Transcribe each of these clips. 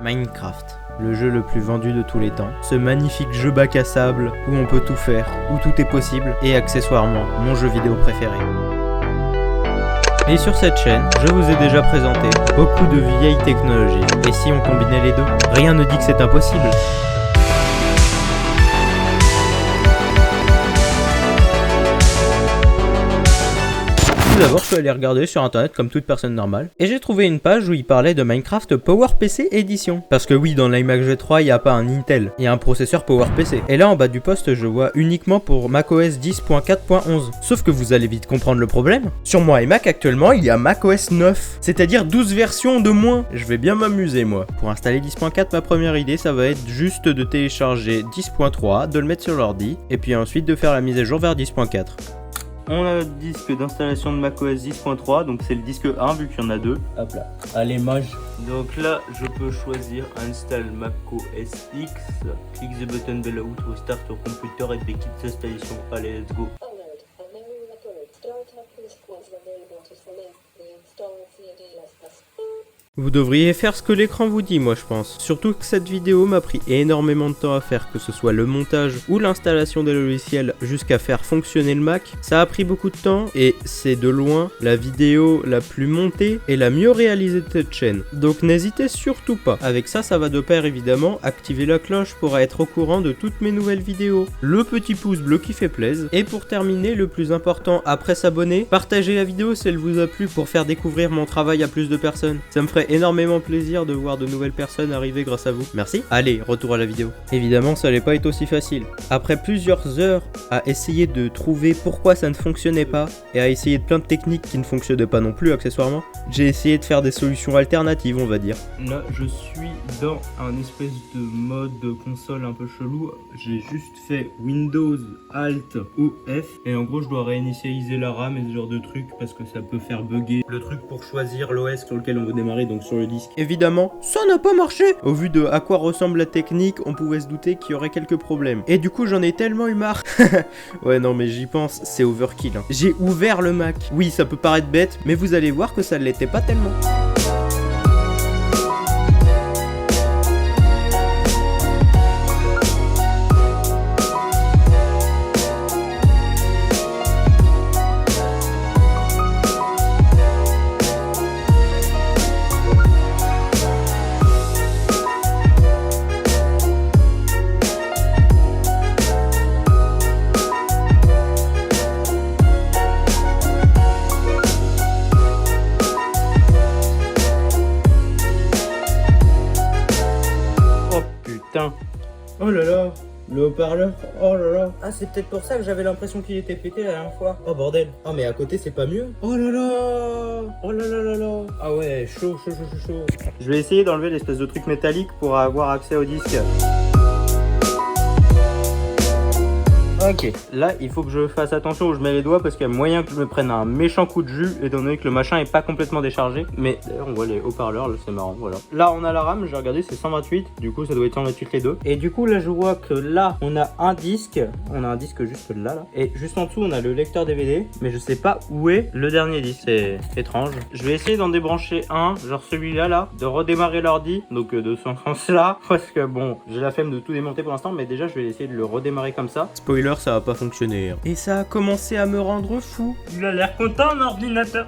Minecraft, le jeu le plus vendu de tous les temps, ce magnifique jeu bac à sable où on peut tout faire, où tout est possible, et accessoirement, mon jeu vidéo préféré. Et sur cette chaîne, je vous ai déjà présenté beaucoup de vieilles technologies, et si on combinait les deux, rien ne dit que c'est impossible. Tout d'abord, je suis allé regarder sur internet comme toute personne normale, et j'ai trouvé une page où il parlait de Minecraft PowerPC Edition. Parce que oui, dans l'iMac G3, il n'y a pas un Intel, il y a un processeur PowerPC. Et là, en bas du poste, je vois uniquement pour macOS 10.4.11. Sauf que vous allez vite comprendre le problème. Sur mon iMac, actuellement, il y a macOS 9, c'est-à-dire 12 versions de moins. Je vais bien m'amuser, moi. Pour installer 10.4, ma première idée, ça va être juste de télécharger 10.3, de le mettre sur l'ordi, et puis ensuite de faire la mise à jour vers 10.4. On a notre disque d'installation de macOS 10.3, donc c'est le disque 1 vu qu'il y en a deux. Hop là, allez mage. Donc là, je peux choisir Install macOS X, click the button below to start your computer et begin l'installation. Allez, let's go. Vous devriez faire ce que l'écran vous dit, moi je pense. Surtout que cette vidéo m'a pris énormément de temps à faire, que ce soit le montage ou l'installation des logiciels jusqu'à faire fonctionner le Mac. Ça a pris beaucoup de temps et c'est de loin la vidéo la plus montée et la mieux réalisée de cette chaîne. Donc n'hésitez surtout pas. Avec ça, ça va de pair évidemment. Activez la cloche pour être au courant de toutes mes nouvelles vidéos. Le petit pouce bleu qui fait plaisir. Et pour terminer, le plus important après s'abonner, partagez la vidéo si elle vous a plu pour faire découvrir mon travail à plus de personnes. Ça me ferait énormément plaisir de voir de nouvelles personnes arriver grâce à vous. Merci. Allez, retour à la vidéo. Évidemment, ça allait pas être aussi facile. Après plusieurs heures à essayer de trouver pourquoi ça ne fonctionnait pas et à essayer de plein de techniques qui ne fonctionnaient pas non plus accessoirement, j'ai essayé de faire des solutions alternatives, on va dire. Là, je suis dans un espèce de mode console un peu chelou. J'ai juste fait Windows Alt ou F et en gros, je dois réinitialiser la RAM et ce genre de trucs parce que ça peut faire bugger le truc pour choisir l'OS sur lequel on veut démarrer, donc sur le disque. Évidemment, ça n'a pas marché. Au vu de à quoi ressemble la technique, on pouvait se douter qu'il y aurait quelques problèmes. Et du coup, j'en ai tellement eu marre. Ouais, non, mais j'y pense, c'est overkill. Hein. J'ai ouvert le Mac. Oui, ça peut paraître bête, mais vous allez voir que ça ne l'était pas tellement. Putain. Oh là là, le haut-parleur, oh là là. Ah, c'est peut-être pour ça que j'avais l'impression qu'il était pété la dernière fois. Oh bordel. Ah, mais à côté, c'est pas mieux. Oh là là. Oh là là là là. Ah ouais, chaud. Je vais essayer d'enlever l'espèce de truc métallique pour avoir accès au disque. Ok, là il faut que je fasse attention où je mets les doigts parce qu'il y a moyen que je me prenne un méchant coup de jus étant donné que le machin est pas complètement déchargé. Mais d'ailleurs on voit les haut-parleurs, là c'est marrant, voilà. Là on a la RAM, j'ai regardé c'est 128, du coup ça doit être 128 les deux. Et du coup là je vois que là on a un disque juste là. Et juste en dessous on a le lecteur DVD, mais je sais pas où est le dernier disque, c'est étrange. Je vais essayer d'en débrancher un, genre celui-là là, de redémarrer l'ordi, donc de ce sens-là, parce que bon, j'ai la flemme de tout démonter pour l'instant, mais déjà je vais essayer de le redémarrer comme ça. Spoiler, ça va pas fonctionner. Et ça a commencé à me rendre fou. Il a l'air content l'ordinateur.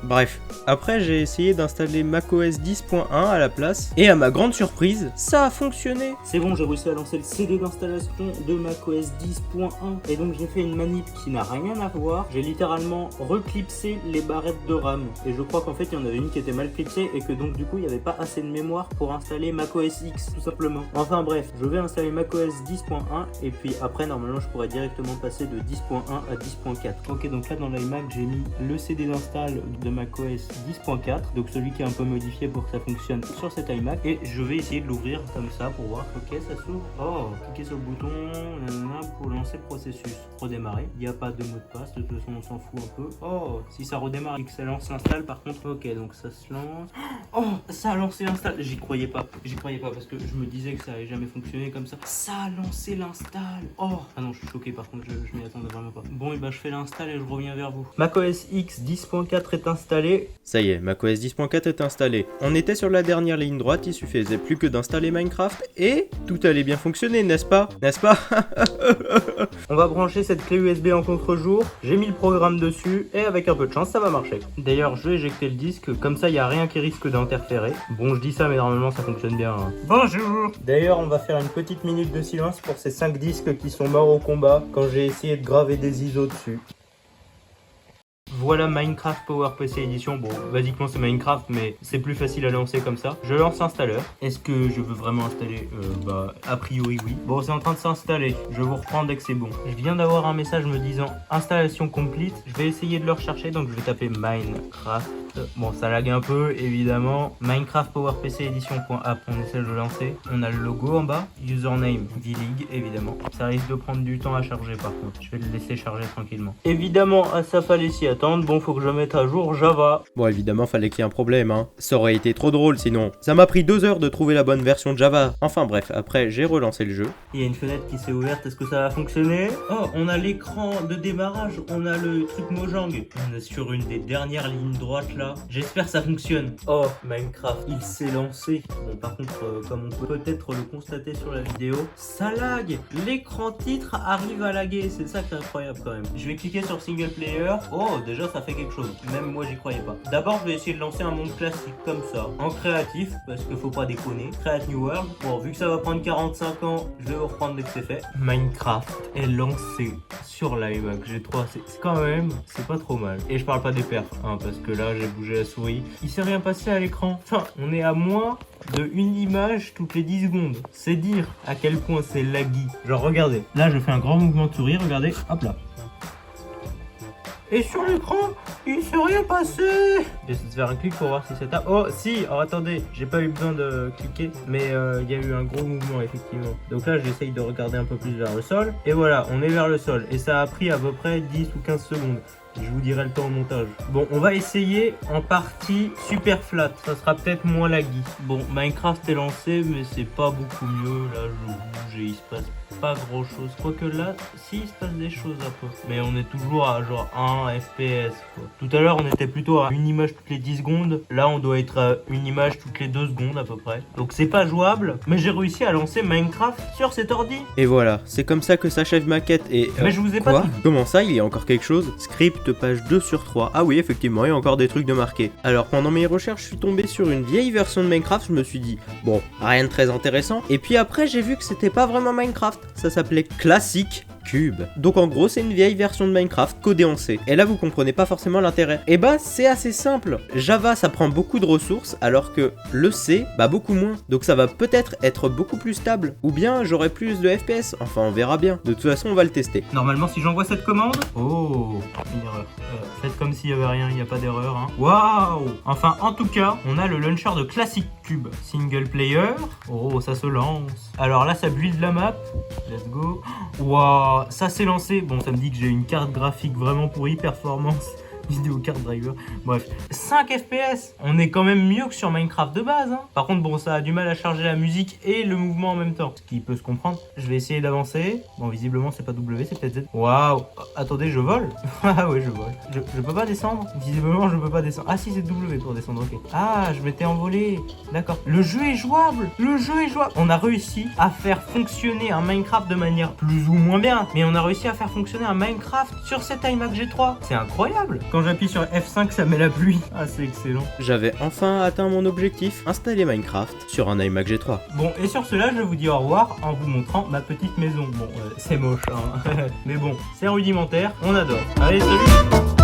Bref, après j'ai essayé d'installer macOS 10.1 à la place et à ma grande surprise, ça a fonctionné. C'est bon, j'ai réussi à lancer le CD d'installation de macOS 10.1 et donc j'ai fait une manip qui n'a rien à voir. J'ai littéralement reclipsé les barrettes de RAM et je crois qu'en fait il y en avait une qui était mal clipsée et que donc du coup il n'y avait pas assez de mémoire pour installer macOS X tout simplement. Enfin bref, je vais installer macOS 10.1 et puis après normalement je pourrais directement passer de 10.1 à 10.4. Ok, donc là dans l'iMac j'ai mis le CD d'install de macOS 10.4, donc celui qui est un peu modifié pour que ça fonctionne sur cet iMac, et je vais essayer de l'ouvrir comme ça pour voir. Ok, ça s'ouvre. Oh, cliquez sur le bouton pour lancer le processus. Redémarrer. Il n'y a pas de mot de passe, de toute façon on s'en fout un peu. Oh, si ça redémarre et que ça lance l'install par contre. Ok, donc ça se lance. Oh, ça a lancé l'install. J'y croyais pas parce que je me disais que ça allait jamais fonctionner comme ça. Ça a lancé l'install. Oh, ah non, je suis choqué par contre, je m'y attendais vraiment pas. Bon, et bah je fais l'install et je reviens vers vous. macOS X 10.4 est installé. Ça y est, macOS 10.4 est installé. On était sur la dernière ligne droite, il suffisait plus que d'installer Minecraft et tout allait bien fonctionner, n'est-ce pas? N'est-ce pas? On va brancher cette clé USB en contre-jour, j'ai mis le programme dessus et avec un peu de chance ça va marcher. D'ailleurs je vais éjecter le disque, comme ça il n'y a rien qui risque d'interférer. Bon je dis ça mais normalement ça fonctionne bien. Hein. Bonjour. D'ailleurs on va faire une petite minute de silence pour ces 5 disques qui sont morts au combat quand j'ai essayé de graver des ISO dessus. Voilà Minecraft PowerPC Edition. Bon, basiquement c'est Minecraft, mais c'est plus facile à lancer comme ça. Je lance installeur. Est-ce que je veux vraiment installer bah, a priori oui. Bon, c'est en train de s'installer. Je vous reprends dès que c'est bon. Je viens d'avoir un message me disant installation complete. Je vais essayer de le rechercher, donc je vais taper Minecraft. Bon, ça lag un peu, évidemment. Minecraft PowerPC Edition.app. On essaie de le lancer. On a le logo en bas. Username, V-League, évidemment. Ça risque de prendre du temps à charger par contre. Je vais le laisser charger tranquillement. Évidemment, ça fallait s'y attendre. Bon, faut que je mette à jour Java. Bon, évidemment, fallait qu'il y ait un problème, hein. Ça aurait été trop drôle sinon. Ça m'a pris 2 heures de trouver la bonne version de Java. Enfin bref, après, j'ai relancé le jeu. Il y a une fenêtre qui s'est ouverte. Est-ce que ça va fonctionner? Oh, on a l'écran de démarrage. On a le truc Mojang. On est sur une des dernières lignes droites là. J'espère que ça fonctionne. Oh, Minecraft, il s'est lancé. Bon, par contre, comme on peut peut-être le constater sur la vidéo, ça lag. L'écran titre arrive à laguer. C'est ça qui est incroyable quand même. Je vais cliquer sur Single Player. Oh, déjà ça fait quelque chose, même moi j'y croyais pas. D'abord je vais essayer de lancer un monde classique comme ça, en créatif, parce qu'il faut pas déconner. Create New World, bon vu que ça va prendre 45 ans, je vais vous reprendre dès que c'est fait. Minecraft est lancé sur l'iMac G3, c'est quand même, c'est pas trop mal. Et je parle pas des perfs, hein, parce que là j'ai bougé la souris, il s'est rien passé à l'écran. Enfin, on est à moins de une image toutes les 10 secondes. C'est dire à quel point c'est laggy. Genre regardez, là je fais un grand mouvement de souris, regardez, hop là. Et sur l'écran, il s'est rien passé. J'essaie de faire un clic pour voir si ça tape. Oh si, alors attendez, j'ai pas eu besoin de cliquer, mais il y a eu un gros mouvement effectivement. Donc là j'essaye de regarder un peu plus vers le sol. Et voilà, on est vers le sol. Et ça a pris à peu près 10 ou 15 secondes. Je vous dirai le temps au montage. Bon, on va essayer en partie super flat. Ça sera peut-être moins laggy. Bon, Minecraft est lancé, mais c'est pas beaucoup mieux. Là, je bouge et il se passe pas grand chose. Quoique là, si, il se passe des choses un peu. Mais on est toujours à genre 1 FPS, quoi. Tout à l'heure, on était plutôt à une image toutes les 10 secondes. Là, on doit être à une image toutes les 2 secondes à peu près. Donc, c'est pas jouable. Mais j'ai réussi à lancer Minecraft sur cet ordi. Et voilà, c'est comme ça que s'achève ma quête. Et mais je vous ai pas dit. Comment ça, il y a encore quelque chose? Script page 2 sur 3. Ah oui, effectivement, il y a encore des trucs de marqués. Alors, pendant mes recherches, je suis tombé sur une vieille version de Minecraft. Je me suis dit, bon, rien de très intéressant. Et puis après, j'ai vu que c'était pas vraiment Minecraft. Ça s'appelait Classic Cube. Donc en gros, c'est une vieille version de Minecraft codée en C. Et là, vous comprenez pas forcément l'intérêt. Et bah, c'est assez simple. Java, ça prend beaucoup de ressources, alors que le C, bah beaucoup moins. Donc ça va peut-être être beaucoup plus stable. Ou bien, j'aurai plus de FPS. Enfin, on verra bien. De toute façon, on va le tester. Normalement, si j'envoie cette commande... Oh, une erreur. Faites comme s'il y avait rien, il n'y a pas d'erreur. Hein. Waouh! Enfin, en tout cas, on a le launcher de Classic Cube. Single player. Oh, ça se lance. Alors là, ça build la map. Let's go. Waouh, ça s'est lancé. Bon, ça me dit que j'ai une carte graphique vraiment pourrie, performance vidéo card driver. Bref, 5 FPS. On est quand même mieux que sur Minecraft de base. Hein. Par contre, bon, ça a du mal à charger la musique et le mouvement en même temps. Ce qui peut se comprendre. Je vais essayer d'avancer. Bon, visiblement, c'est pas W, c'est peut-être Z. Waouh. Attendez, je vole. Ah ouais, je vole. Je peux pas descendre. Visiblement, je peux pas descendre. Ah si, c'est W pour descendre, ok. Ah, je m'étais envolé. D'accord. Le jeu est jouable. Le jeu est jouable. On a réussi à faire fonctionner un Minecraft de manière plus ou moins bien. Mais on a réussi à faire fonctionner un Minecraft sur cet iMac G3. C'est incroyable. Quand j'appuie sur F5, ça met la pluie. Ah, c'est excellent. J'avais enfin atteint mon objectif, installer Minecraft sur un iMac G3. Bon, et sur cela, je vous dis au revoir en vous montrant ma petite maison. Bon, c'est moche, hein. Mais bon, c'est rudimentaire, on adore. Allez, salut!